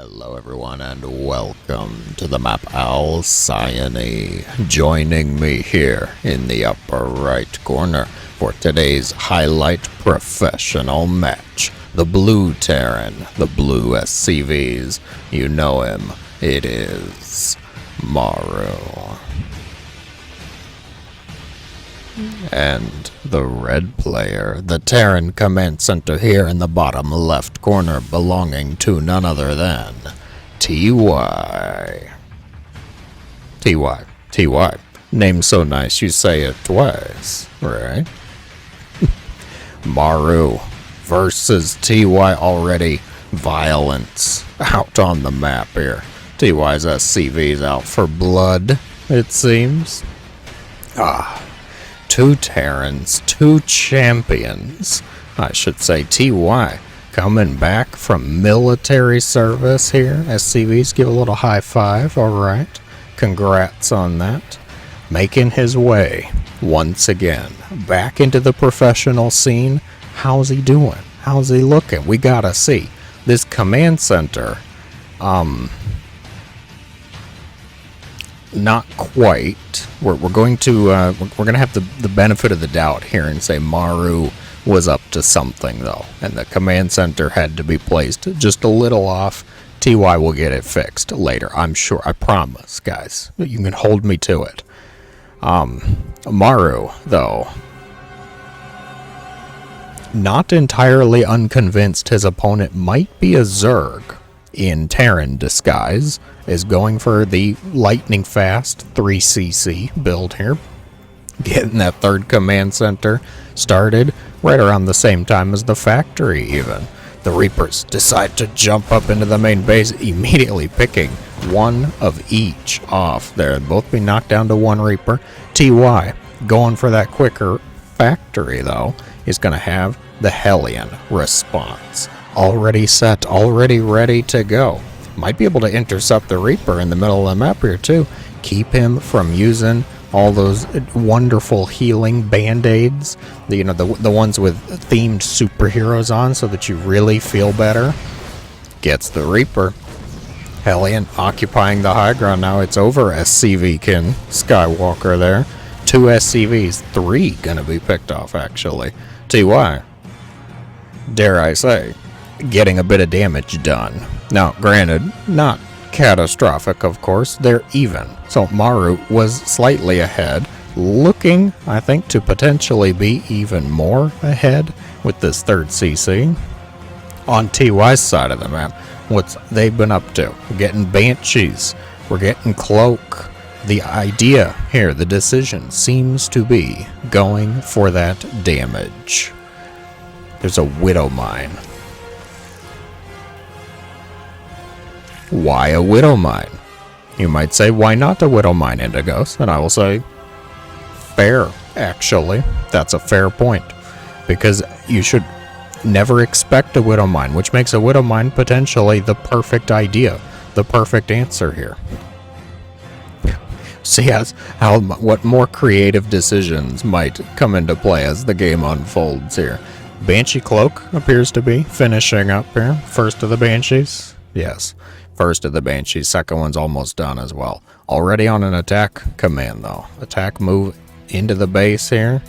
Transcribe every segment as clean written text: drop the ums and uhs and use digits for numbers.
Hello everyone and welcome to the map Alcyone. Joining me here in the upper right corner for today's highlight professional match. The blue Terran, the blue SCVs. You know him. It is Maru. And the red player, the Terran command center here in the bottom left corner, belonging to none other than TY. TY. Name so nice you say it twice, right? Maru versus TY already. Violence out on the map here. TY's SCV's out for blood, it seems. Two Terrans, two champions, I should say. TY coming back from military service here. SCVs give a little high five, alright. Congrats on that. Making his way, once again, back into the professional scene. How's he doing? How's he looking? We gotta see. This command center, not quite. We're going to have the benefit of the doubt here and say Maru was up to something though, and the command center had to be placed just a little off. TY will get it fixed later, I'm sure. I promise, guys. You can hold me to it. Maru though, not entirely unconvinced his opponent might be a Zerg in Terran disguise, is going for the lightning fast 3cc build here. Getting that third command center started right around the same time as the factory even. The Reapers decide to jump up into the main base, immediately picking one of each off there. Both be knocked down to one Reaper. TY going for that quicker factory though, is going to have the Hellion response. Already set, already ready to go. Might be able to intercept the Reaper in the middle of the map here too. Keep him from using all those wonderful healing band-aids. The ones with themed superheroes on so that you really feel better. Gets the Reaper. Hellion occupying the high ground now. It's over SCV-kin Skywalker there. 2 SCVs, 3 gonna be picked off actually. TY, dare I say, getting a bit of damage done. Now, granted, not catastrophic, of course. They're even. So Maru was slightly ahead, looking, I think, to potentially be even more ahead with this third CC. On TY's side of the map, what's they've been up to? We're getting Banshees. We're getting Cloak. The idea here, the decision, seems to be going for that damage. There's a Widow Mine. Why a Widow Mine? You might say, why not a Widow Mine, Indigos? And I will say, fair, actually. That's a fair point. Because you should never expect a Widow Mine, which makes a Widow Mine potentially the perfect idea, the perfect answer here. See what more creative decisions might come into play as the game unfolds here. Banshee Cloak appears to be finishing up here. First of the Banshees. Yes. First of the Banshees. Second one's almost done as well. Already on an attack command though. Attack move into the base here.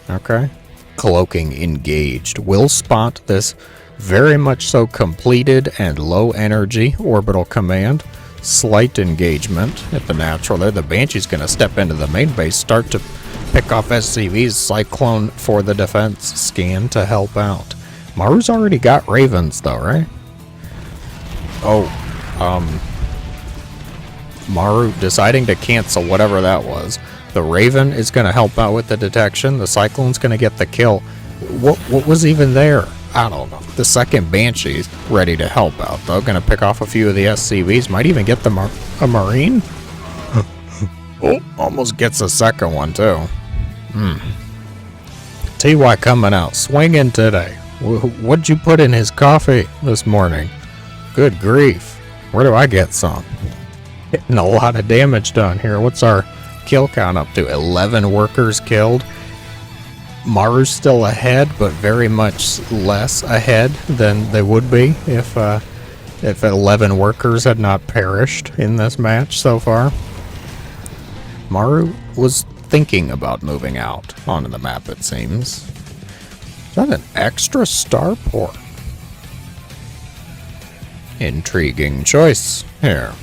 Okay. Cloaking engaged. Will spot this very much so completed and low energy orbital command. Slight engagement at the natural there. The Banshee's going to step into the main base, start to pick off SCVs. Cyclone for the defense scan to help out. Maru's already got Ravens though, right? Maru deciding to cancel whatever that was. The Raven is going to help out with the detection. The Cyclone's going to get the kill. What was even there? I don't know. The second Banshee's ready to help out though. Going to pick off a few of the SCVs. Might even get a Marine. Oh, almost gets a second one too. TY coming out swinging today. What'd you put in his coffee this morning? Good grief. Where do I get some? Getting a lot of damage done here. What's our kill count up to? 11 workers killed. Maru's still ahead, but very much less ahead than they would be if if 11 workers had not perished in this match so far. Maru was thinking about moving out onto the map, it seems. Is that an extra starport? Intriguing choice here.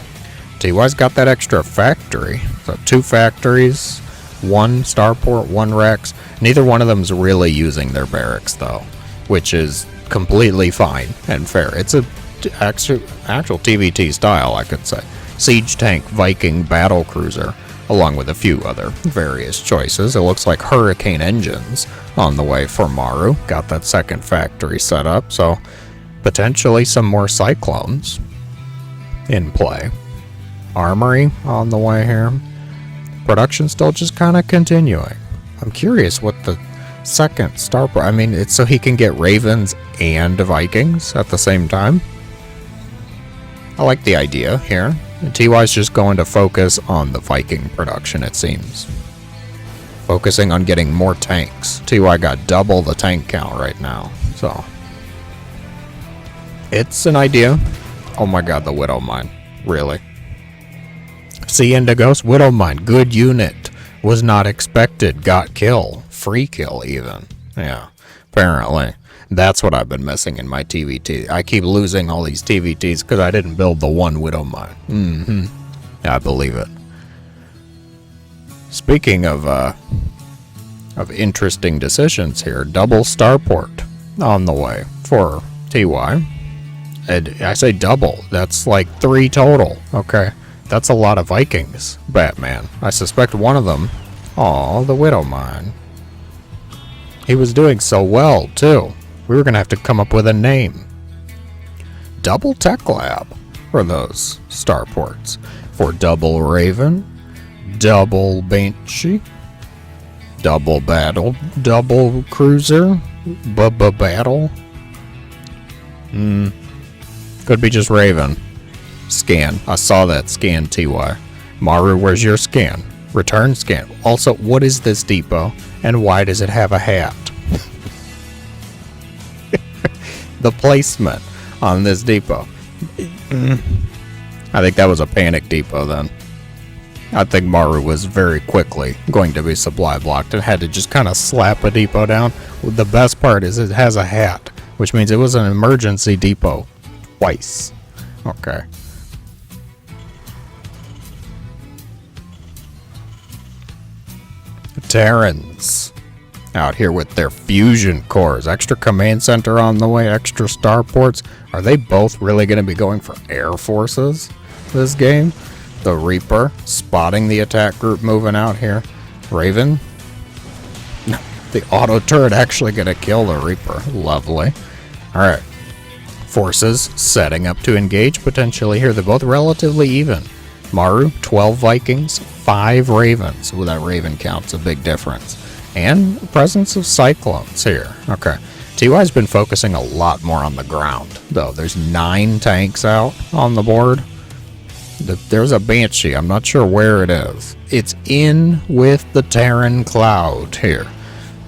TY's got that extra factory. So 2 factories, 1 starport, 1 Rex. Neither one of them's really using their barracks though, which is completely fine and fair. It's a actual TvT style, I could say. Siege tank, Viking, battle cruiser, along with a few other various choices. It looks like Hurricane engines on the way for Maru. Got that second factory set up, so potentially some more Cyclones in play. Armory on the way here. Production still just kind of continuing. I'm curious what the second starport... I mean, it's so he can get Ravens and Vikings at the same time. I like the idea here. TY's just going to focus on the Viking production, it seems. Focusing on getting more tanks. TY got double the tank count right now, so... It's an idea. Oh my god, the Widow Mine. Really? See, Indigos, Widow Mine. Good unit. Was not expected. Got kill. Free kill, even. Yeah, apparently. That's what I've been missing in my TvT. I keep losing all these TvTs because I didn't build the one Widow Mine. Yeah, I believe it. Speaking of interesting decisions here, double starport on the way for TY. And I say double. That's like 3 total. Okay, that's a lot of Vikings, Batman. I suspect one of them. Aw, the Widow Mine. He was doing so well, too. We were going to have to come up with a name. Double Tech Lab for those starports. For double Raven, double Banshee, double Battle, double Cruiser, Battle. Could be just Raven. Scan. I saw that scan, TY. Maru, where's your scan? Return scan. Also, what is this depot, and why does it have a hat? The placement on this depot. I think that was a panic depot then. I think Maru was very quickly going to be supply blocked and had to just kind of slap a depot down. The best part is it has a hat, which means it was an emergency depot twice. Okay. Terrans out here with their fusion cores. Extra command center on the way, extra starports. Are they both really going to be going for air forces this game? The Reaper spotting the attack group moving out here. Raven. The auto turret actually going to kill the Reaper. Lovely. Alright. Forces setting up to engage potentially here. They're both relatively even. Maru, 12 Vikings, 5 Ravens. Well, that Raven count's a big difference. And presence of Cyclones here. Okay. TY's been focusing a lot more on the ground, though. There's 9 tanks out on the board. There's a Banshee. I'm not sure where it is. It's in with the Terran cloud here,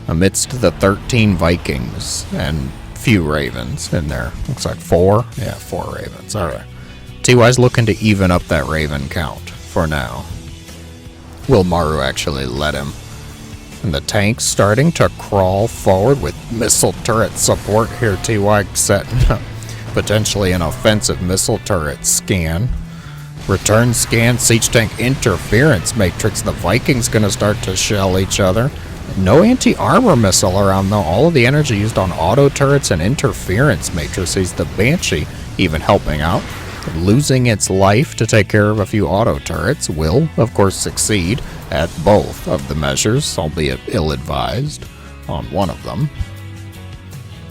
amidst the 13 Vikings and few Ravens in there. Looks like 4. Yeah, 4 Ravens. All right. TY's looking to even up that Raven count for now. Will Maru actually let him? And the tank's starting to crawl forward with missile turret support here. TY setting up potentially an offensive missile turret scan. Return scan, siege tank interference matrix. The Vikings gonna start to shell each other. No anti-armor missile around though. All of the energy used on auto turrets and interference matrices. The Banshee even helping out. Losing its life to take care of a few auto turrets will, of course, succeed at both of the measures, albeit ill-advised on one of them.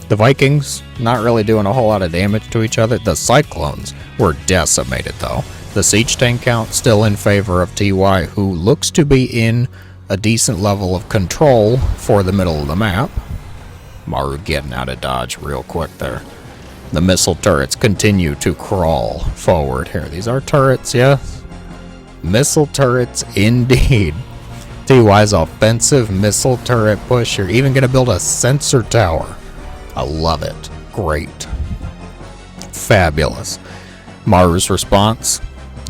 The Vikings not really doing a whole lot of damage to each other. The Cyclones were decimated, though. The siege tank count still in favor of TY, who looks to be in a decent level of control for the middle of the map. Maru getting out of dodge real quick there. The missile turrets continue to crawl forward here. These are turrets, yes? Missile turrets, indeed. TY's offensive missile turret push. You're even going to build a sensor tower. I love it. Great. Fabulous. Maru's response: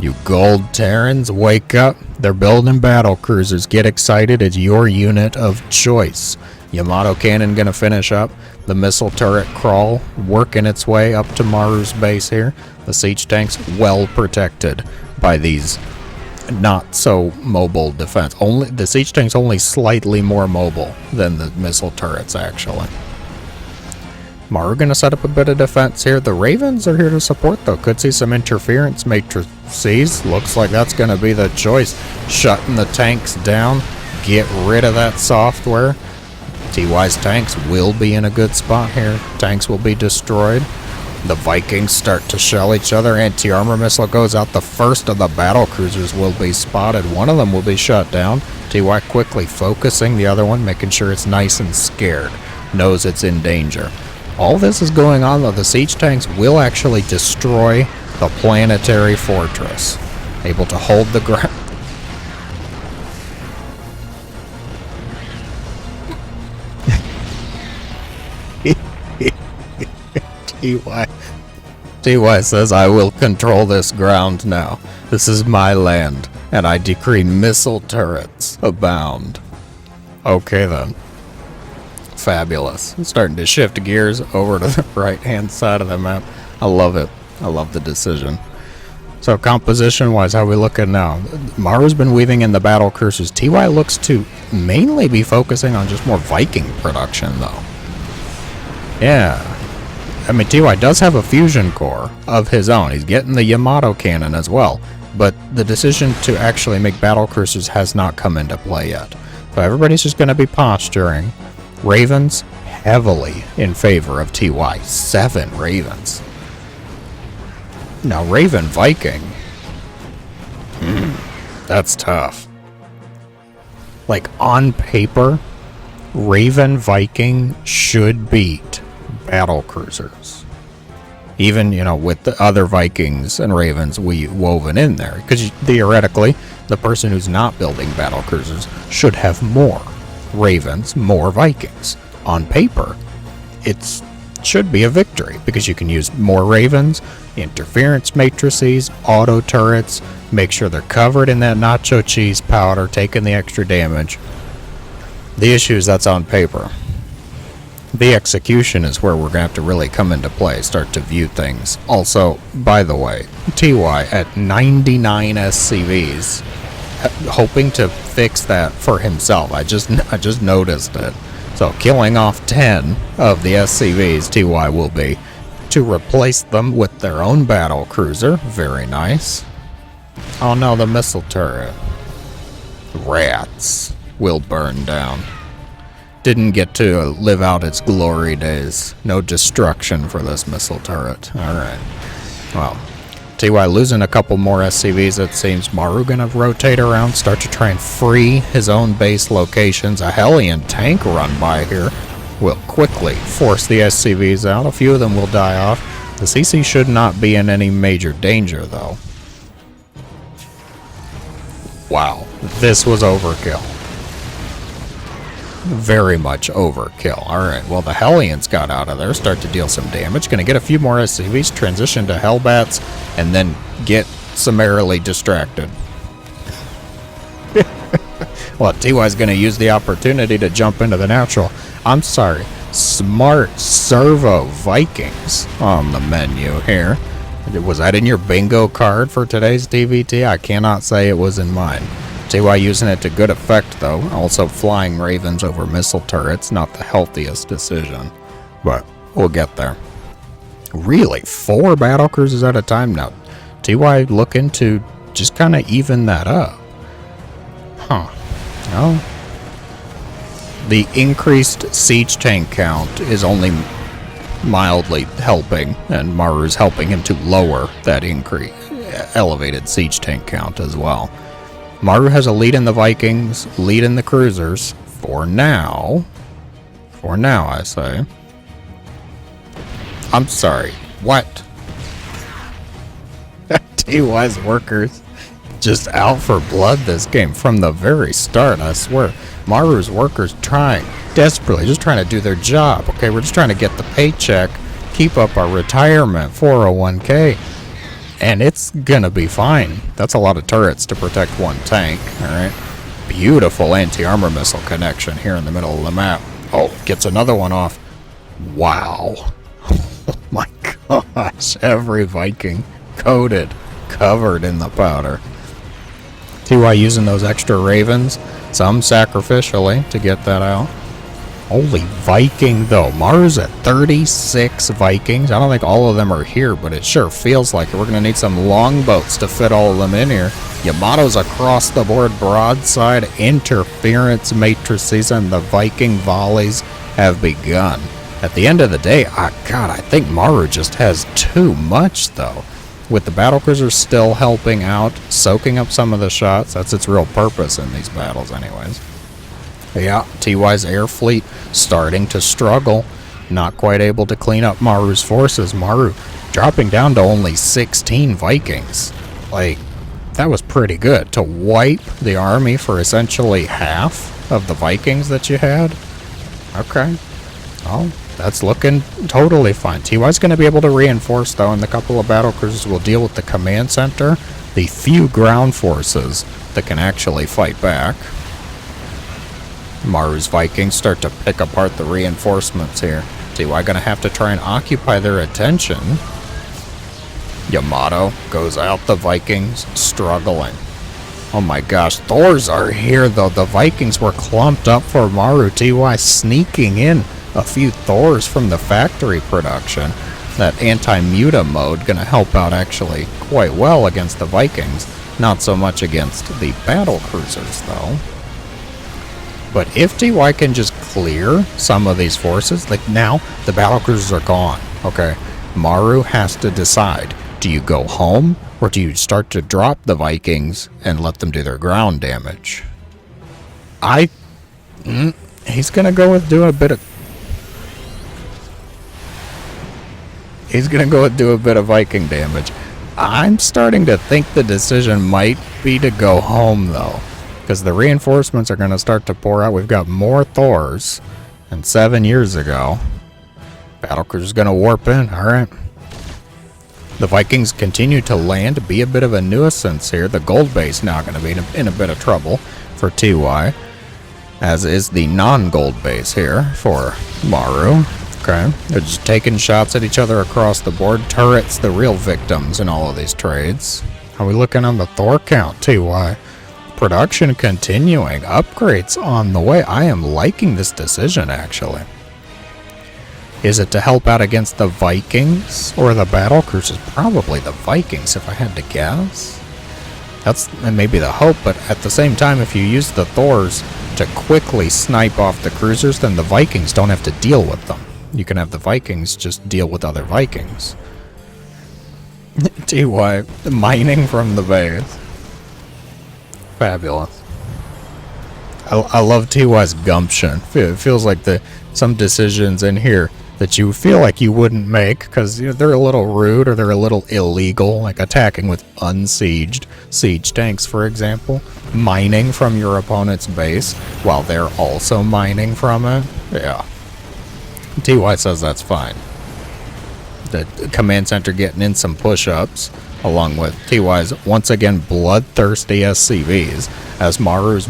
"You gold Terrans, wake up. They're building battle cruisers. Get excited. It's your unit of choice." Yamato cannon gonna finish up. The missile turret crawl working its way up to Maru's base here. The siege tanks well protected by these not so mobile defense. Only the siege tanks only slightly more mobile than the missile turrets actually. Maru gonna set up a bit of defense here. The Ravens are here to support though. Could see some interference matrices. Looks like that's gonna be the choice. Shutting the tanks down. Get rid of that software. TY's tanks will be in a good spot here. Tanks will be destroyed. The Vikings start to shell each other. Anti-armor missile goes out. The first of the battle cruisers will be spotted. One of them will be shut down. TY quickly focusing the other one, making sure it's nice and scared. Knows it's in danger. All this is going on though. The siege tanks will actually destroy the planetary fortress. Able to hold the ground. TY says, "I will control this ground now. This is my land, and I decree missile turrets abound." Okay then. Fabulous. I'm starting to shift gears over to the right-hand side of the map. I love it. I love the decision. So composition-wise, how we looking now? Maru's been weaving in the battle cruisers. TY looks to mainly be focusing on just more Viking production, though. Yeah. I mean, TY does have a fusion core of his own. He's getting the Yamato cannon as well. But the decision to actually make battle cruisers has not come into play yet. So everybody's just going to be posturing. Ravens, heavily in favor of TY. 7 Ravens. Now, Raven Viking. That's tough. Like, on paper, Raven Viking should beat battle cruisers. Even, you know, with the other Vikings and Ravens woven in there. Because theoretically, the person who's not building battle cruisers should have more Ravens, more Vikings. On paper, it should be a victory because you can use more Ravens, interference matrices, auto turrets, make sure they're covered in that nacho cheese powder, taking the extra damage. The issue is that's on paper. The execution is where we're going to have to really come into play, start to view things. Also, by the way, TY at 99 SCVs, hoping to fix that for himself. I just noticed it. So killing off 10 of the SCVs, TY will be, to replace them with their own battle cruiser. Very nice. Oh no, the missile turret. Rats will burn down. Didn't get to live out its glory days. No destruction for this missile turret. Alright. Well, TY losing a couple more SCVs, it seems. Maru gonna rotate around, start to try and free his own base locations. A Hellion tank run by here will quickly force the SCVs out. A few of them will die off. The CC should not be in any major danger, though. Wow, this was overkill. Very much overkill. Alright, well the Hellions got out of there, start to deal some damage. Gonna get a few more SCVs, transition to Hellbats, and then get summarily distracted. Well, TY's gonna use the opportunity to jump into the natural. I'm sorry, smart servo Vikings on the menu here. Was that in your bingo card for today's TvT? I cannot say it was in mine. TY using it to good effect, though. Also flying Ravens over missile turrets. Not the healthiest decision, but we'll get there. Really, 4 battle cruisers at a time now. TY looking to just kind of even that up. Huh. Well, the increased siege tank count is only mildly helping, and Maru's helping him to lower that elevated siege tank count as well. Maru has a lead in the Vikings, lead in the cruisers, for now. For now, I say. I'm sorry, what? TY's workers just out for blood this game from the very start, I swear. Maru's workers trying, desperately, just trying to do their job. Okay, we're just trying to get the paycheck, keep up our retirement, 401k. And it's gonna be fine. That's a lot of turrets to protect one tank, alright? Beautiful anti-armor missile connection here in the middle of the map. Oh, gets another one off. Wow. Oh my gosh. Every Viking coated, covered in the powder. TY using those extra ravens, some sacrificially to get that out. Holy Viking, though. Maru's at 36 Vikings. I don't think all of them are here, but it sure feels like it. We're going to need some longboats to fit all of them in here. Yamato's across the board, broadside, interference matrices, and the Viking volleys have begun. At the end of the day, God, I think Maru just has too much, though. With the battlecruisers still helping out, soaking up some of the shots. That's its real purpose in these battles anyways. Yeah, TY's air fleet starting to struggle. Not quite able to clean up Maru's forces. Maru dropping down to only 16 Vikings. Like, that was pretty good. To wipe the army for essentially half of the Vikings that you had. Okay. Oh, that's looking totally fine. TY's going to be able to reinforce, though, and the couple of battlecruisers will deal with the command center. The few ground forces that can actually fight back. Maru's Vikings start to pick apart the reinforcements here. TY gonna have to try and occupy their attention. Yamato goes out, the Vikings struggling. Oh my gosh, Thors are here though. The Vikings were clumped up for Maru. TY sneaking in a few Thors from the factory production. That anti-muta mode gonna help out actually quite well against the Vikings. Not so much against the battle cruisers though. But if TY can just clear some of these forces, like now, the battlecruisers are gone, okay? Maru has to decide, do you go home, or do you start to drop the Vikings and let them do their ground damage? He's gonna go with doing a bit of... He's gonna go with do a bit of Viking damage. I'm starting to think the decision might be to go home, though. Because the reinforcements are going to start to pour out. We've got more Thors than 7 years ago. Battlecruiser's going to warp in. Alright. The Vikings continue to land, be a bit of a nuisance here. The gold base now going to be in a bit of trouble for TY. As is the non-gold base here for Maru. Okay. They're just taking shots at each other across the board. Turrets, the real victims in all of these trades. How are we looking on the Thor count, TY? Production continuing, upgrades on the way. I am liking this decision actually. Is it to help out against the Vikings or the battlecruisers? Probably the Vikings if I had to guess. That's maybe the hope, but at the same time if you use the Thors to quickly snipe off the cruisers, then the Vikings don't have to deal with them. You can have the Vikings just deal with other Vikings. TY mining from the base. Fabulous. I love TY's gumption. It feels like some decisions in here that you feel like you wouldn't make because they're a little rude or they're a little illegal, like attacking with unsieged siege tanks, for example. Mining from your opponent's base while they're also mining from it. Yeah. TY says that's fine. The command center getting in some push-ups. Along with TY's once again bloodthirsty SCVs as Maru's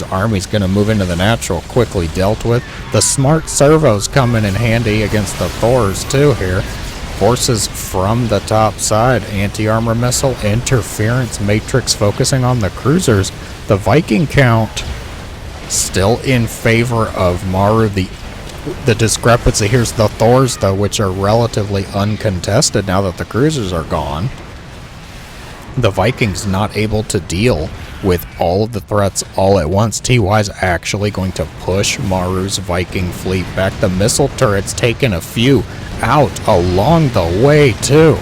army's going to move into the natural, quickly dealt with. The smart servos coming in handy against the Thors too here. Forces from the top side, anti-armor missile, interference matrix focusing on the cruisers. The Viking count still in favor of Maru. The discrepancy here's the Thors, though, which are relatively uncontested now that the cruisers are gone. The Vikings not able to deal with all of the threats all at once. TY's actually going to push Maru's Viking fleet back. The missile turrets taking a few out along the way, too.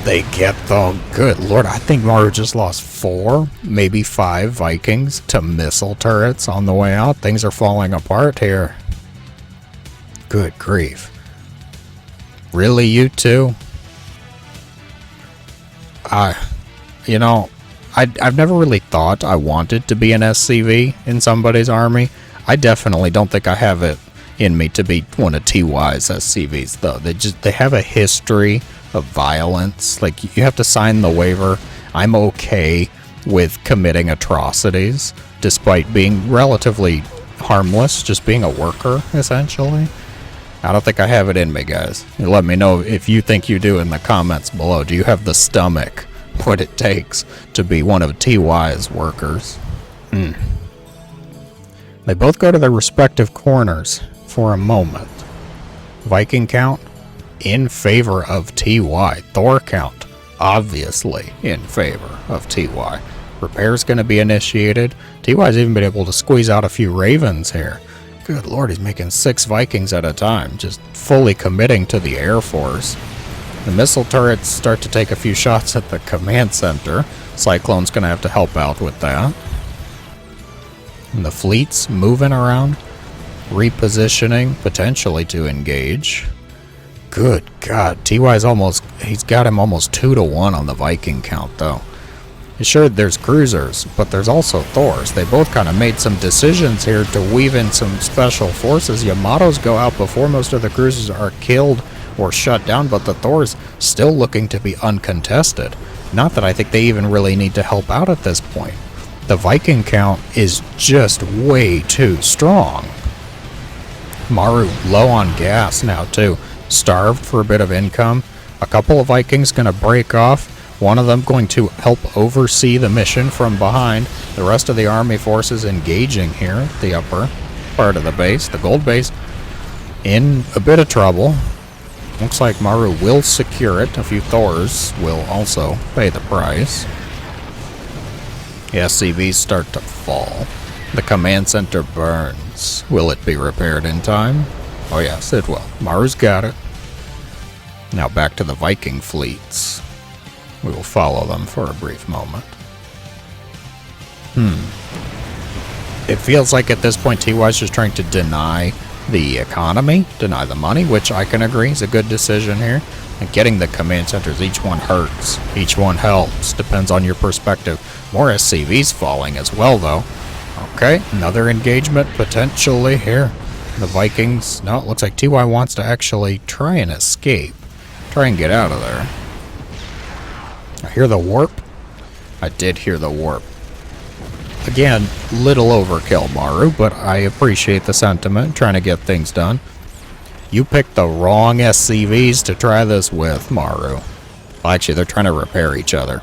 They get them. Good Lord, I think Maru just lost 4, maybe 5 Vikings to missile turrets on the way out. Things are falling apart here. Good grief. Really, you two? I've never really thought I wanted to be an SCV in somebody's army. I definitely don't think I have it in me to be one of TY's SCVs, though. They have a history of violence. Like, you have to sign the waiver. I'm okay with committing atrocities, despite being relatively harmless, just being a worker, essentially. I don't think I have it in me, guys. You let me know if you think you do in the comments below. Do you have the stomach, what it takes to be one of TY's workers? They both go to their respective corners for a moment. Viking count in favor of TY. Thor count obviously in favor of TY. Repair's going to be initiated. TY's even been able to squeeze out a few Ravens here. Good lord, he's making 6 Vikings at a time, just fully committing to the Air Force. The missile turrets start to take a few shots at the command center. Cyclone's going to have to help out with that. And the fleet's moving around, repositioning, potentially to engage. Good God, TY's he's got him almost 2-to-1 on the Viking count, though. Sure, there's cruisers, but there's also Thors. They both kind of made some decisions here to weave in some special forces. Yamatos go out before most of the cruisers are killed or shut down, but the Thors still looking to be uncontested. Not that I think they even really need to help out at this point. The Viking count is just way too strong. Maru low on gas now too. Starved for a bit of income. A couple of Vikings gonna break off. One of them going to help oversee the mission from behind. The rest of the army forces engaging here, the upper part of the base, the gold base, in a bit of trouble. Looks like Maru will secure it. A few Thors will also pay the price. The SCVs start to fall. The command center burns. Will it be repaired in time? Oh yes, it will. Maru's got it. Now back to the Viking fleets. We will follow them for a brief moment. It feels like at this point TY's just trying to deny the economy, deny the money, which I can agree is a good decision here. And getting the command centers, each one hurts, each one helps, depends on your perspective. More SCVs falling as well, though. Okay, another engagement potentially here. The Vikings, no, it looks like TY wants to actually try and escape. Try and get out of there. I hear the warp. I did hear the warp. Again, little overkill, Maru, but I appreciate the sentiment, trying to get things done. You picked the wrong SCVs to try this with, Maru. Well, actually, they're trying to repair each other.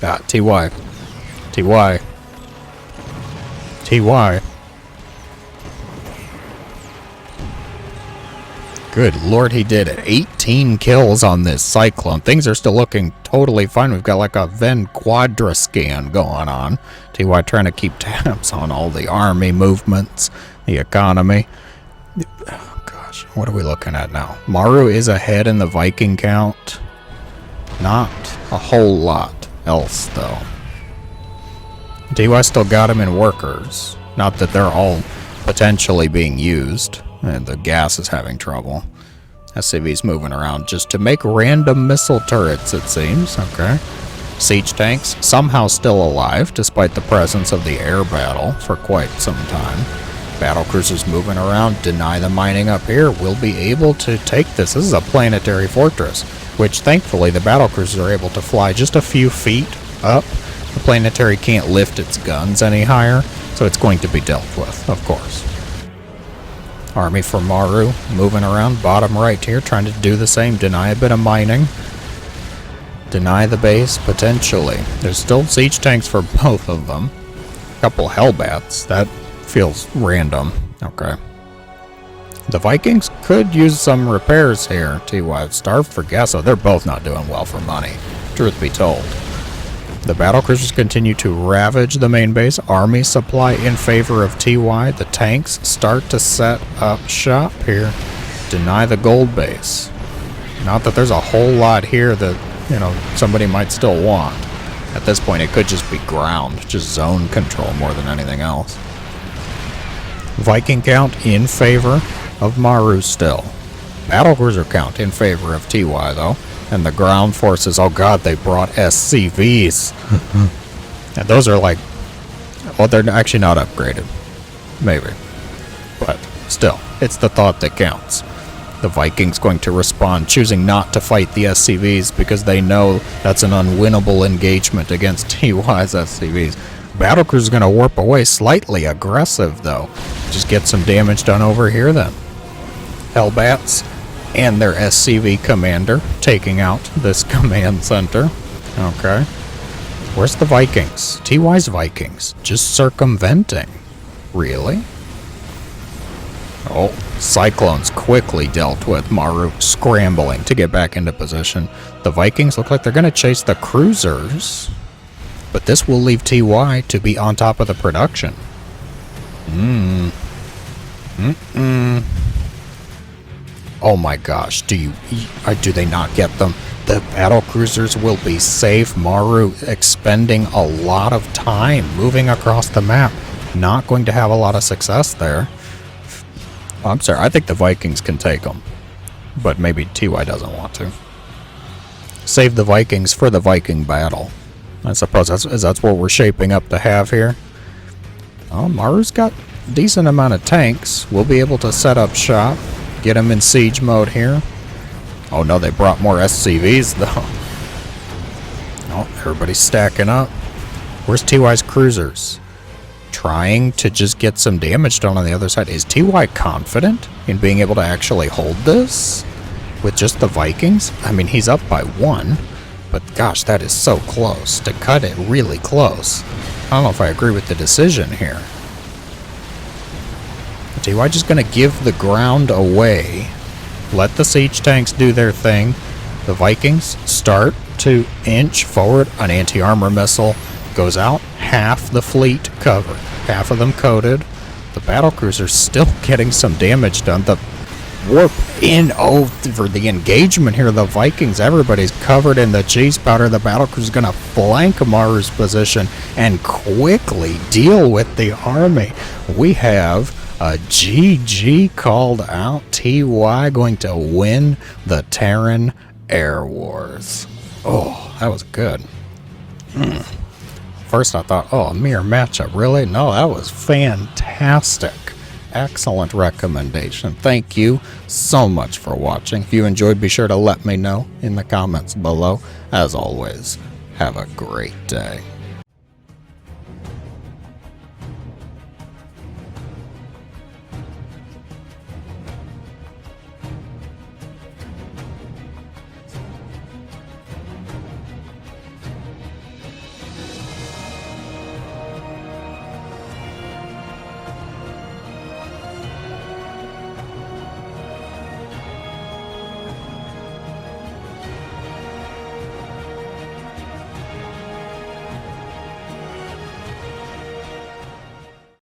TY. TY. TY. Good lord, he did it. 18 kills on this Cyclone. Things are still looking totally fine. We've got like a Venn Quadra scan going on. TY trying to keep tabs on all the army movements, the economy. Oh gosh, what are we looking at now? Maru is ahead in the Viking count. Not a whole lot else, though. TY still got him in workers. Not that they're all potentially being used. And the gas is having trouble. SCV's moving around just to make random missile turrets, it seems. Okay. Siege tanks somehow still alive, despite the presence of the air battle for quite some time. Battle cruisers moving around, deny the mining up here. We'll be able to take this. This is a planetary fortress, which thankfully the battle cruisers are able to fly just a few feet up. The planetary can't lift its guns any higher, so it's going to be dealt with, of course. Army for Maru, moving around, bottom right here, trying to do the same, deny a bit of mining. Deny the base, potentially. There's still siege tanks for both of them. A couple Hellbats, that feels random. Okay. The Vikings could use some repairs here, TY. Starved for gas, so they're both not doing well for money, truth be told. The battlecruisers continue to ravage the main base. Army supply in favor of TY. The tanks start to set up shop here. Deny the gold base. Not that there's a whole lot here that, you know, somebody might still want. At this point, it could just be ground, just zone control more than anything else. Viking count in favor of Maru still. Battlecruiser count in favor of TY, though. And the ground forces, oh god, they brought SCVs. And those are like, well, they're actually not upgraded. Maybe. But still, it's the thought that counts. The Vikings going to respond, choosing not to fight the SCVs because they know that's an unwinnable engagement against TY's SCVs. Battlecruiser's going to warp away, slightly aggressive though. Just get some damage done over here then. Hellbats and their SCV commander taking out this command center. Okay. Where's the Vikings? TY's Vikings. Just circumventing. Really? Oh, Cyclones quickly dealt with. Maru scrambling to get back into position. The Vikings look like they're going to chase the cruisers. But this will leave TY to be on top of the production. Oh my gosh, do they not get them? The battle cruisers will be safe. Maru expending a lot of time moving across the map. Not going to have a lot of success there. Oh, I'm sorry, I think the Vikings can take them. But maybe TY doesn't want to. Save the Vikings for the Viking battle. I suppose that's what we're shaping up to have here. Oh, Maru's got a decent amount of tanks. We'll be able to set up shop. Get them in siege mode here. Oh no, they brought more SCVs though. Oh, everybody's stacking up. Where's TY's cruisers? Trying to just get some damage done on the other side. Is TY confident in being able to actually hold this with just the Vikings? I mean, he's up by 1, but gosh, that is so close. To cut it really close. I don't know if I agree with the decision here. TY just going to give the ground away. Let the siege tanks do their thing. The Vikings start to inch forward. An anti-armor missile goes out. Half the fleet covered. Half of them coated. The battlecruiser's still getting some damage done. The warp in for the engagement here. The Vikings, everybody's covered in the cheese powder. The battlecruiser's going to flank Maru's position and quickly deal with the army. We have a GG called out. TY going to win the Terran Air Wars. Oh, that was good. First I thought, oh, a mere matchup. Really? No, that was fantastic. Excellent recommendation. Thank you so much for watching. If you enjoyed, be sure to let me know in the comments below. As always, have a great day.